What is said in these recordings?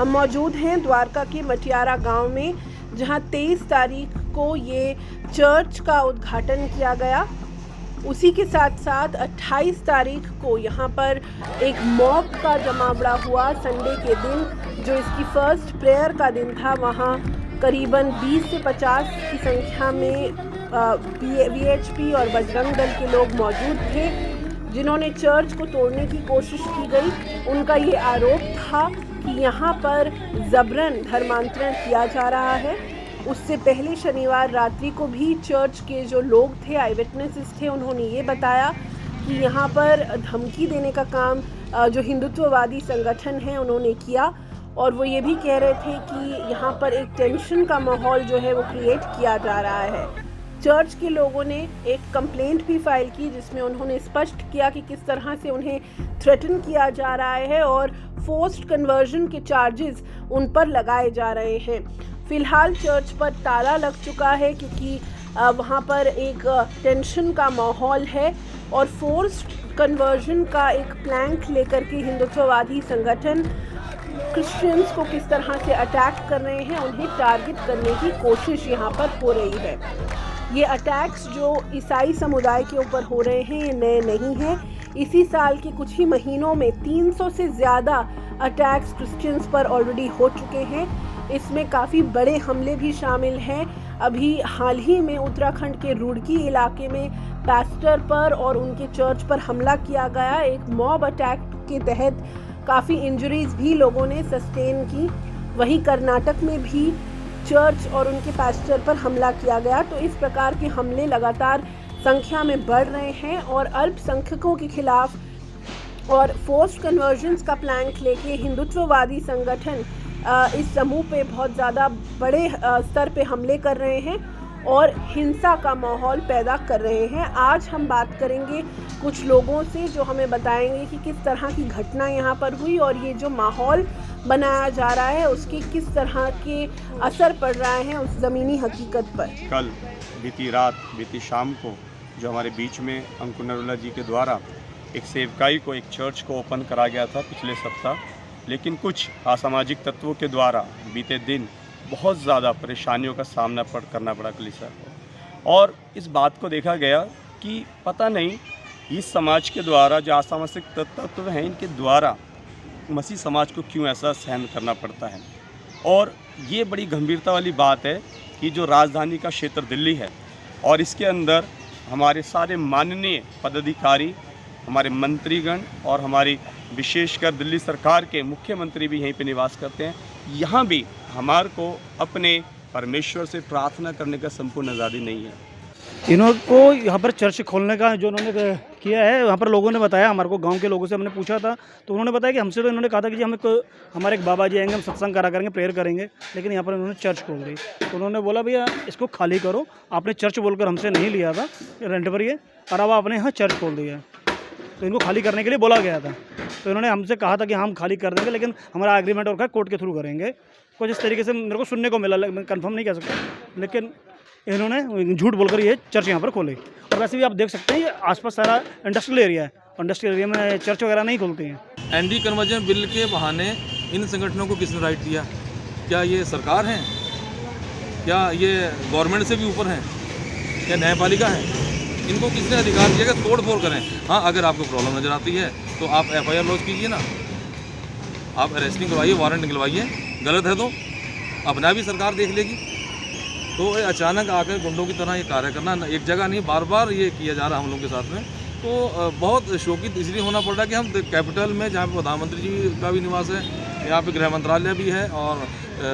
हम मौजूद हैं द्वारका के मटियारा गांव में, जहां 23 तारीख को ये चर्च का उद्घाटन किया गया। उसी के साथ साथ 28 तारीख को यहाँ पर एक मॉब का जमावड़ा हुआ संडे के दिन, जो इसकी फर्स्ट प्रेयर का दिन था। वहाँ करीबन 20 से 50 की संख्या में वीएचपी और बजरंग दल के लोग मौजूद थे, जिन्होंने चर्च को तोड़ने की कोशिश की गई। उनका ये आरोप था कि यहाँ पर जबरन धर्मांतरण किया जा रहा है। उससे पहले शनिवार रात्रि को भी चर्च के जो लोग थे, आई विटनेसेस थे, उन्होंने ये बताया कि यहाँ पर धमकी देने का काम जो हिंदुत्ववादी संगठन है उन्होंने किया, और वो ये भी कह रहे थे कि यहाँ पर एक टेंशन का माहौल जो है वो क्रिएट किया जा रहा है। चर्च के लोगों ने एक कंप्लेंट भी फाइल की, जिसमें उन्होंने स्पष्ट किया कि किस तरह से उन्हें थ्रेटन किया जा रहा है और फोर्स्ड कन्वर्जन के चार्जेस उन पर लगाए जा रहे हैं। फ़िलहाल चर्च पर ताला लग चुका है, क्योंकि वहाँ पर एक टेंशन का माहौल है और फोर्स्ड कन्वर्जन का एक प्लैंक लेकर के हिंदुत्ववादी संगठन क्रिश्चियंस को किस तरह से अटैक कर रहे हैं, उन्हें टारगेट करने की कोशिश यहाँ पर हो रही है। ये अटैक्स जो ईसाई समुदाय के ऊपर हो रहे हैं ये नए नहीं हैं। इसी साल के कुछ ही महीनों में 300 से ज़्यादा अटैक्स क्रिश्चियंस पर ऑलरेडी हो चुके हैं। इसमें काफ़ी बड़े हमले भी शामिल हैं। अभी हाल ही में उत्तराखंड के रुड़की इलाके में पास्टर पर और उनके चर्च पर हमला किया गया। एक मॉब अटैक के तहत काफ़ी इंजरीज भी लोगों ने सस्टेन की। वहीं कर्नाटक में भी चर्च और उनके पास्टर पर हमला किया गया। तो इस प्रकार के हमले लगातार संख्या में बढ़ रहे हैं और अल्पसंख्यकों के खिलाफ और फोर्स्ड कन्वर्जन्स का प्लान लेके हिंदुत्ववादी संगठन इस समूह पे बहुत ज़्यादा बड़े स्तर पे हमले कर रहे हैं और हिंसा का माहौल पैदा कर रहे हैं। आज हम बात करेंगे कुछ लोगों से जो हमें बताएंगे कि किस तरह की घटना यहाँ पर हुई और ये जो माहौल बनाया जा रहा है उसके किस तरह के असर पड़ रहे हैं उस ज़मीनी हकीकत पर। कल बीती शाम को जो हमारे बीच में अंकुर नरोला जी के द्वारा एक सेवकाई को, एक चर्च को ओपन करा गया था पिछले सप्ताह, लेकिन कुछ असामाजिक तत्वों के द्वारा बीते दिन बहुत ज़्यादा परेशानियों का सामना करना पड़ा कलीसिया को। और इस बात को देखा गया कि पता नहीं इस समाज के द्वारा जो असामाजिक तत्व हैं, इनके द्वारा मसीह समाज को क्यों ऐसा सहन करना पड़ता है। और ये बड़ी गंभीरता वाली बात है कि जो राजधानी का क्षेत्र दिल्ली है और इसके अंदर हमारे सारे माननीय पदाधिकारी, हमारे मंत्रीगण और हमारी विशेषकर दिल्ली सरकार के मुख्यमंत्री भी यहीं पे निवास करते हैं। यहाँ भी हमारे को अपने परमेश्वर से प्रार्थना करने का संपूर्ण आज़ादी नहीं है। इनको यहाँ पर चर्च खोलने का जो उन्होंने किया है, यहाँ पर लोगों ने बताया, हमारे को गांव के लोगों से हमने पूछा था तो उन्होंने बताया कि हमसे तो इन्होंने कहा था कि जी हमारे एक बाबा जी आएंगे, हम सत्संग करा करेंगे, प्रेयर करेंगे, लेकिन यहाँ पर इन्होंने चर्च खोल दी। तो उन्होंने बोला भैया इसको खाली करो, आपने चर्च बोलकर हमसे नहीं लिया था रेंट पर ये, और अब आपने यहाँ चर्च खोल दिया है। तो इनको खाली करने के लिए बोला गया था। तो इन्होंने हमसे कहा था कि हम खाली कर देंगे, लेकिन हमारा एग्रीमेंट और कोर्ट के थ्रू करेंगे। कुछ इस तरीके से मेरे को सुनने को मिला, मैं कंफर्म नहीं कह सकता, लेकिन इन्होंने झूठ बोलकर ये चर्च यहाँ पर खोले। और वैसे भी आप देख सकते हैं ये आसपास सारा इंडस्ट्रियल एरिया है, इंडस्ट्रियल एरिया में चर्च वगैरह नहीं खोलते हैं। एंटी कन्वर्जन बिल के बहाने इन संगठनों को किसने राइट दिया? क्या ये सरकार है? क्या ये गवर्नमेंट से भी ऊपर हैं? क्या न्यायपालिका है? इनको किसने अधिकार दिया कि तोड़ फोड़ करें? हाँ, अगर आपको प्रॉब्लम नज़र आती है तो आप FIR लॉन्च कीजिए ना, आप अरेस्टिंग करवाइए, वारंट निकलवाइए। गलत है तो अपना भी सरकार देख लेगी। तो अचानक आकर गुंडों की तरह ये कार्य करना, एक जगह नहीं बार बार ये किया जा रहा है हम लोगों के साथ में, तो बहुत शोकित इसलिए होना पड़ रहा है कि हम कैपिटल में, जहाँ पे प्रधानमंत्री जी का भी निवास है, यहाँ पे गृह मंत्रालय भी है और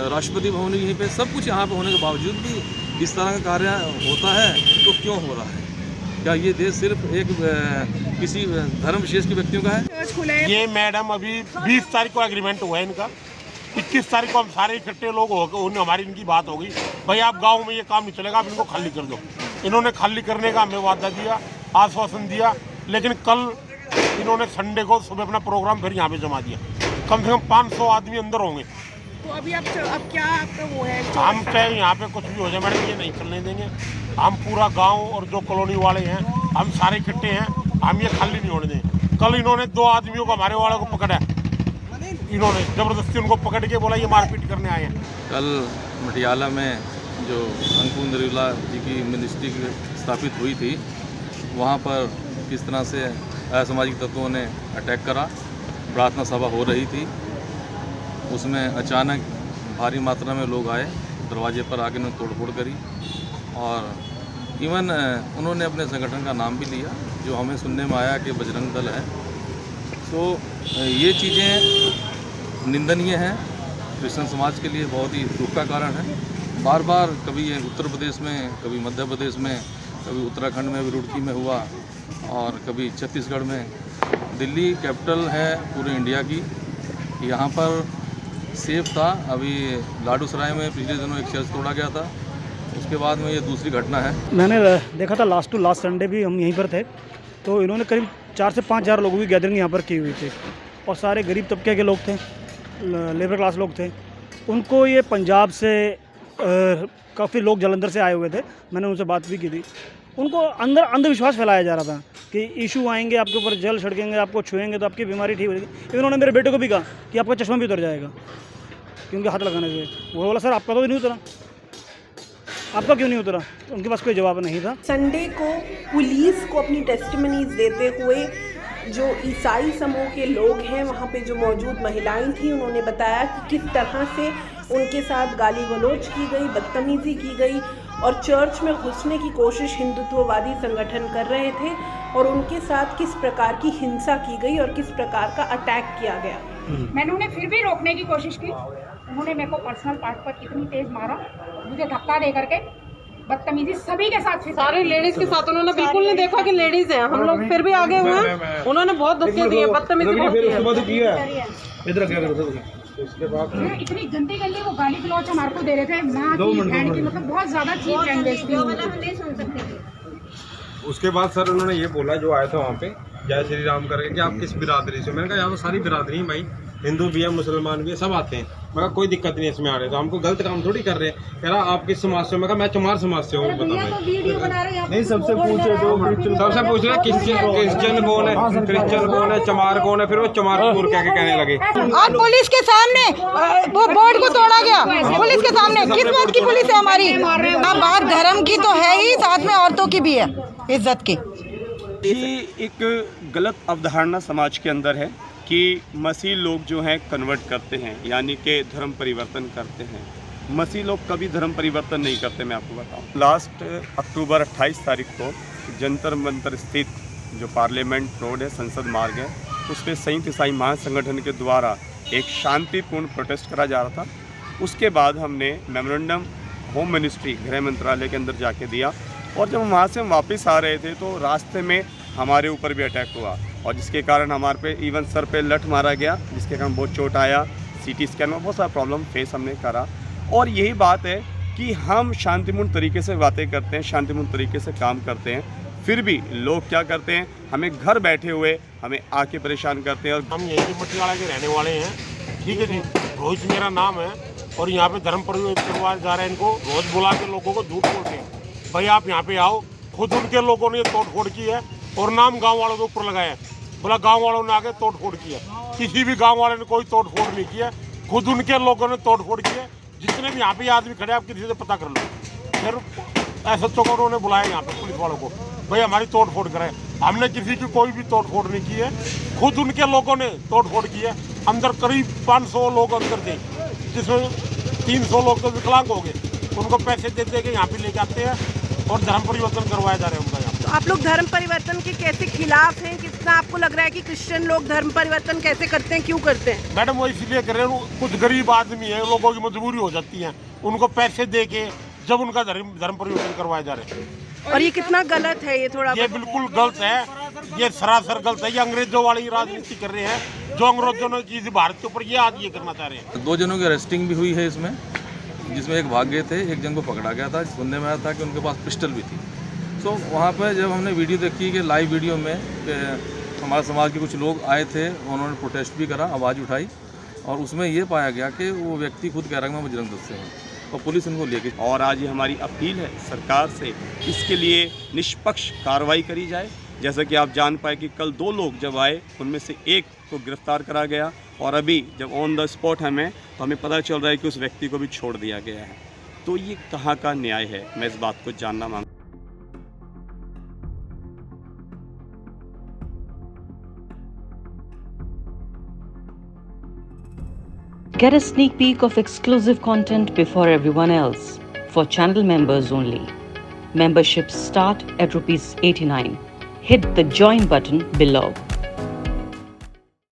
राष्ट्रपति भवन भी यहीं पे, सब कुछ यहाँ पे होने के बावजूद भी इस तरह का कार्य होता है। तो क्यों हो रहा है? क्या ये देश सिर्फ एक किसी धर्म विशेष के व्यक्तियों का है? ये मैडम अभी 20 तारीख को एग्रीमेंट हुआ है इनका, 21 तारीख को हम सारे इकट्ठे लोग हो गए, हमारी इनकी बात हो गई, भाई आप गांव में ये काम नहीं चलेगा, आप इनको खाली कर दो। इन्होंने खाली करने का हमें वादा दिया, आश्वासन दिया, लेकिन कल इन्होंने संडे को सुबह अपना प्रोग्राम फिर यहाँ पे जमा दिया। कम से कम 500 आदमी अंदर होंगे। तो अभी अब क्या आपका वो है? हम चाहे यहाँ पे कुछ भी हो जाए मैडम, ये नहीं चलने देंगे। हम पूरा गांव और जो कॉलोनी वाले हैं हम सारे इकट्ठे हैं, हम ये खाली नहीं होने देंगे। कल इन्होंने 2 आदमियों को, हमारे वालों को पकड़ा है, इन्होंने जबरदस्ती उनको पकड़ के बोला ये मारपीट करने आए हैं। कल मटियाला में जो अंकुर नरूला जी की मिनिस्ट्री स्थापित हुई थी, वहाँ पर किस तरह से असामाजिक तत्वों ने अटैक करा। प्रार्थना सभा हो रही थी, उसमें अचानक भारी मात्रा में लोग आए, दरवाजे पर आके उन्होंने तोड़फोड़ करी और इवन उन्होंने अपने संगठन का नाम भी लिया, जो हमें सुनने में आया कि बजरंग दल है। तो ये चीज़ें निंदनीय हैं, क्रिश्चियन समाज के लिए बहुत ही दुख का कारण है। बार बार कभी ये उत्तर प्रदेश में, कभी मध्य प्रदेश में, कभी उत्तराखंड में, रुड़की में हुआ और कभी छत्तीसगढ़ में। दिल्ली कैपिटल है पूरे इंडिया की, यहाँ पर सेफ था। अभी लाडू सराय में पिछले दिनों एक चर्च तोड़ा गया था, उसके बाद में ये दूसरी घटना है। मैंने देखा था लास्ट संडे भी हम यहीं पर थे, तो इन्होंने करीब 4 से 5 हज़ार लोगों की गैदरिंग यहाँ पर की हुई थी और सारे गरीब तबके के लोग थे, लेबर क्लास लोग थे। उनको ये पंजाब से काफ़ी लोग जलंधर से आए हुए थे, मैंने उनसे बात भी की थी। उनको अंदर अंधविश्वास फैलाया जा रहा था कि इशू आएंगे, आपके ऊपर जल छिड़केंगे, आपको छुएंगे तो आपकी बीमारी ठीक हो जाएगी। इन्होंने मेरे बेटे को भी कहा कि आपका चश्मा भी उतर जाएगा क्योंकि हाथ लगाने से। वो बोला सर आपका तो नहीं उतरा, आपका क्यों नहीं उतरा? उनके पास कोई जवाब नहीं था। संडे को पुलिस को अपनी टेस्टिमनीज देते हुए जो ईसाई समूह के लोग हैं, वहाँ पे जो मौजूद महिलाएं थी, उन्होंने बताया कि किस तरह से उनके साथ गाली गलौज की गई, बदतमीज़ी की गई और चर्च में घुसने की कोशिश हिंदुत्ववादी संगठन कर रहे थे और उनके साथ किस प्रकार की हिंसा की गई और किस प्रकार का अटैक किया गया। मैंने उन्हें फिर भी रोकने की कोशिश की, उन्होंने मेरे को पर्सनल पार्ट पर इतनी तेज मारा, मुझे धक्का दे करके बदतमीजी सभी के साथ, सारे लेडीज के साथ। उन्होंने बिल्कुल नहीं देखा कि लेडीज हैं, हम लोग फिर भी आगे हुए हैं। उन्होंने बहुत धक्के दिए, बदतमीजी बहुत की है। उसके बाद इतनी गंदी वो गाली गलौज हमारे को दे रहे थे, माँ की बहन की, मतलब बहुत ज्यादा चीप लैंग्वेज थी। उसके बाद सर उन्होंने ये बोला जो आया था वहाँ पे, जय श्री राम करके, कि आप किस बिरादरी से। मैंने कहा यहाँ तो सारी बिरादरी भाई, हिंदू भी है, मुसलमान भी है, सब आते हैं। मैं कहा कोई दिक्कत नहीं है इसमें आ रहे, तो हमको गलत काम थोड़ी कर रहे हैं। कह रहा आप किस समाज से? मैं कहा मैं चमार समाज से हूँ। नहीं सबसे पूछे, सबसे पूछ रहे क्रिश्चियन कौन है, क्रिश्चियन कौन है, चमार कौन है, फिर वो चमारपुर कह के कहने लगे। आज पुलिस के सामने वो बोर्ड को तोड़ा गया, पुलिस के सामने। किस बात की पुलिस है हमारी? ना बात धर्म की तो है ही, साथ में औरतों की भी है, इज्जत की। ये एक गलत अवधारणा समाज के अंदर है कि मसीह लोग जो हैं कन्वर्ट करते हैं, यानी कि धर्म परिवर्तन करते हैं। मसीह लोग कभी धर्म परिवर्तन नहीं करते, मैं आपको बताऊं। लास्ट अक्टूबर 28 तारीख को जंतर मंतर स्थित जो पार्लियामेंट रोड है, संसद मार्ग है, उस पर संयुक्त ईसाई महासंगठन के द्वारा एक शांतिपूर्ण प्रोटेस्ट करा जा रहा था। उसके बाद हमने मेमोरेंडम होम मिनिस्ट्री, गृह मंत्रालय के अंदर जाके दिया और जब वहाँ से हम वापस आ रहे थे तो रास्ते में हमारे ऊपर भी अटैक हुआ और जिसके कारण हमारे पे इवन सर पे लठ मारा गया, जिसके कारण बहुत चोट आया। सीटी स्कैन में बहुत सारा प्रॉब्लम फेस हमने करा। और यही बात है कि हम शांतिपूर्ण तरीके से बातें करते हैं, शांतिपूर्ण तरीके से काम करते हैं, फिर भी लोग क्या करते हैं, हमें घर बैठे हुए हमें आके परेशान करते हैं। और हम यही मटियाला के रहने वाले हैं, ठीक है जी, रोहित मेरा नाम है और यहाँ पे धर्म परिवर्तन करवाया जा रहा है। इनको रोज बुला के लोगों को झूठ बोलते हैं, भाई आप यहाँ पे आओ। खुद उनके लोगों ने तोड़ फोड़ की है और नाम गांव वालों के ऊपर लगाया है, बोला गांव वालों ने आगे तोड़ फोड़ की है। किसी भी गांव वाले ने कोई तोड़ फोड़ नहीं किया, खुद उनके लोगों ने तोड़ फोड़ की है। जितने भी यहाँ पे आदमी खड़े आप किसी से पता कर लो। फिर SHO को उन्होंने बुलाया यहाँ पे पुलिस वालों को, भाई हमारी तोड़ फोड़ कराए। हमने किसी की कोई भी तोड़ फोड़ नहीं की है, खुद उनके लोगों ने तोड़ फोड़ की है। अंदर करीब 500 लोग अंदर थे, जिसमें 300 लोग तो विकलांग हो गए। उनको पैसे दे दे के यहाँ पे लेके आते हैं और धर्म परिवर्तन करवाया जा रहा है उनका यहाँ। तो आप लोग धर्म परिवर्तन के कैसे खिलाफ हैं? कितना आपको लग रहा है कि क्रिश्चियन लोग धर्म परिवर्तन कैसे करते हैं, क्यों करते हैं? मैडम वो इसलिए कर रहे हैं, कुछ गरीब आदमी है, लोगों की मजबूरी हो जाती है, उनको पैसे दे के जब उनका धर्म परिवर्तन करवाए जा रहे हैं। और ये कितना गलत है? ये थोड़ा ये बिल्कुल गलत है, ये सरासर गलत है। ये अंग्रेजों वाली राजनीति कर रहे हैं, जो अंग्रेजों ने की थी भारत के ऊपर, ये आज ये करना चाह रहे हैं। 2 जनों की अरेस्टिंग भी हुई है इसमें, जिसमें एक भाग गए थे, एक जन को पकड़ा गया था। सुनने में आया था कि उनके पास पिस्टल भी थी। तो वहाँ पर जब हमने वीडियो देखी कि लाइव वीडियो में हमारे समाज के कुछ लोग आए थे, उन्होंने प्रोटेस्ट भी करा, आवाज़ उठाई और उसमें ये पाया गया कि वो व्यक्ति खुद कह रहा है मैं बजरंग दल से हूँ और पुलिस उनको लेके। और आज ये हमारी अपील है सरकार से, इसके लिए निष्पक्ष कार्रवाई करी जाए जैसा कि आप जान पाए कि कल 2 लोग जब आए उनमें से एक को गिरफ्तार करा गया और अभी जब ऑन द स्पॉट हमें पता चल रहा है कि उस व्यक्ति को भी छोड़ दिया गया है। तो ये कहाँ का न्याय है, मैं इस बात को जानना मांगता हूं। Get a sneak peek of exclusive content before everyone else. For channel members only. Memberships start at ₹89. Hit the join button below.